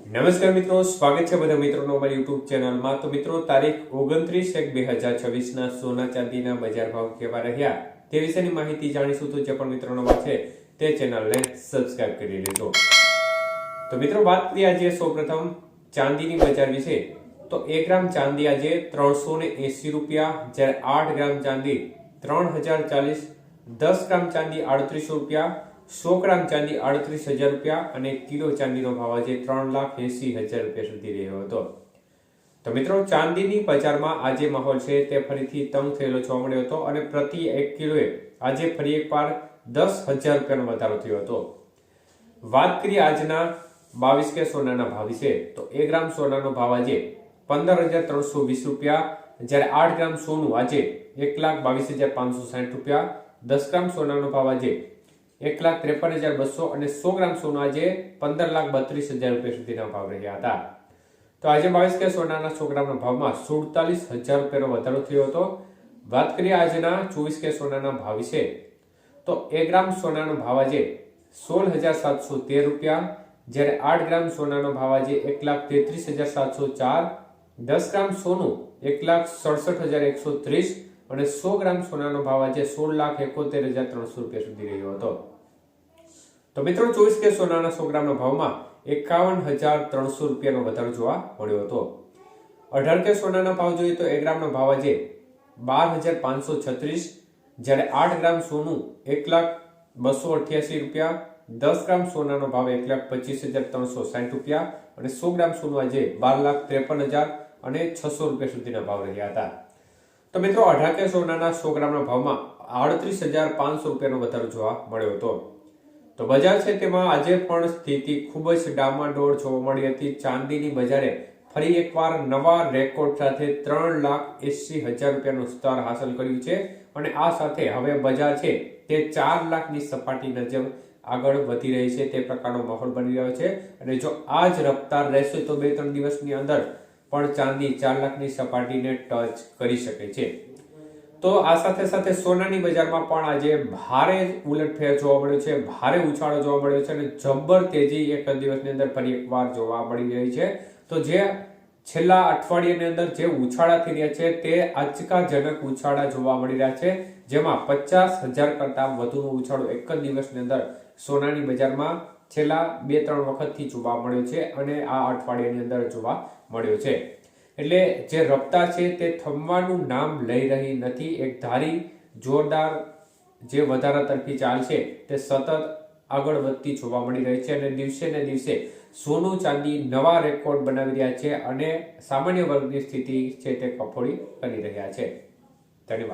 નમસ્કાર મિત્રો, સ્વાગત છે બધા મિત્રોનો અમારી યુટ્યુબ ચેનલમાં। તો મિત્રો, તારીખ 29/1/2026 ના સોના ચાંદીના બજાર ભાવ કેવા રહ્યા તે વિશેની માહિતી જાણીશું। તો જે પણ મિત્રો નવા છે તે ચેનલને સબસ્ક્રાઇબ કરી લેજો। તો મિત્રો, વાત કરીએ આજે સૌપ્રથમ ચાંદીની બજાર વિશે। તો 1 ગ્રામ ચાંદી આજે 380 રૂપિયા, જ્યારે 8 ગ્રામ ચાંદી 3040, 10 ગ્રામ ચાંદી 3800 રૂપિયા, 100 ગ્રામ ચાંદી 38,000 રૂપિયા અને કિલો ચાંદીનો ભાવ આજે 3,80,000 રૂપિયા સુધી રહ્યો હતો। તો મિત્રો, ચાંદીની બજારમાં આજે માહોલ છે તે ફરીથી તંગ થયેલો જોવા મળ્યો હતો અને પ્રતિ 1 કિલોએ આજે ફરી એકવાર 10,000 રૂપિયાનો વધારો થયો હતો। વાત કરીએ આજના 22 કે સોનાના ભાવ વિશે। તો 1 ગ્રામ સોનાનો ભાવ આજે 15,320 રૂપિયા, જ્યારે 8 ગ્રામ સોનું આજે 1,22,560 રૂપિયા, 10 ગ્રામ સોનાનો ભાવ આજે 1,53,200 અને 100 ગ્રામ સોનું આજે 15,32,000 રૂપિયા સુધીના ભાવ રહ્યા હતા। તો આજે 22 કે સોનાના 100 ગ્રામના ભાવમાં 47,000 રૂપિયાનો વધારો થયો હતો। વાત કરીએ આજના 24 કે સોનાના ભાવ વિશે। તો 1 ગ્રામ સોનાનો ભાવ આજે 16,713 રૂપિયા, જ્યારે 8 ગ્રામ સોનાનો ભાવ આજે 1,33,704, 10 ગ્રામ સોનું 1,67,130 અને 100 ગ્રામ સોનાનો ભાવ આજે 16,71,300 રૂપિયા સુધી રહ્યો હતો। તો મિત્રો, 24 કે સોનાના 100 ગ્રામના ભાવમાં 51,300 રૂપિયાનો વધારો જોવા મળ્યો હતો। 18 કે સોનાના ભાવ જોઈએ તો 1 ગ્રામનો ભાવ આજે 12,536, જ્યારે 8 ગ્રામ સોનું 1,288 રૂપિયા, 10 ગ્રામ સોનાનો ભાવ 1,25,360 રૂપિયા અને 100 ગ્રામ સોનું આજે 12,53,000 અને 600 રૂપિયા સુધીના ભાવ રહ્યા હતા। તો મિત્રો, 18 કે સોનાના 100 ગ્રામના ભાવમાં 38,500 રૂપિયાનો વધારો જોવા મળ્યો હતો। તો બજાર છે તેમાં આજે પણ સ્થિતિ ખૂબ જ ડામાડોળ જોવા મળી હતી। ચાંદીની બજારે ફરી એકવાર નવા રેકોર્ડ સાથે 3,80,000 રૂપિયાનું સ્તર હાંસલ કર્યું છે અને આ સાથે હવે બજાર છે તે 4 લાખની સપાટી નજર આગળ વધી રહી છે તે પ્રકારનો માહોલ બની રહ્યો છે અને જો આ જ રફતાર રહેશે તો 2-3 દિવસની અંદર પણ ચાંદી 4 લાખની સપાટીને ટચ કરી શકે છે। તો આ સાથે સાથે સોનાની બજારમાં પણ આજે ભારે ઉલટફેર જોવા મળ્યો છે, ભારે ઉછાળો જોવા મળ્યો છે અને જબ્બર તેજી એક દિવસની અંદર ફરી એકવાર જોવા મળી રહી છે। તો જે છેલ્લા અઠવાડિયાની અંદર જે ઉછાળા થઈ રહ્યા છે તે આંચકાજનક ઉછાળા જોવા મળી રહ્યા છે, જેમાં 50,000 કરતા વધુનો ઉછાળો એક જ દિવસની અંદર સોનાની બજારમાં છેલ્લા 2-3 વખતથી જોવા મળ્યો છે અને આ અઠવાડિયાની અંદર જોવા મળ્યો છે। એટલે જે રફતાર છે તે થમવાનું નામ લઈ રહી નથી। એક ધારી જોરદાર જે વધારા તરફી ચાલ છે તે સતત આગળ વધતી જોવા મળી રહી છે અને દિવસે ને દિવસે સોનું ચાંદી નવા રેકોર્ડ બનાવી રહ્યા છે અને સામાન્ય વર્ગની સ્થિતિ છે તે કફોડી કરી રહ્યા છે। ધન્યવાદ।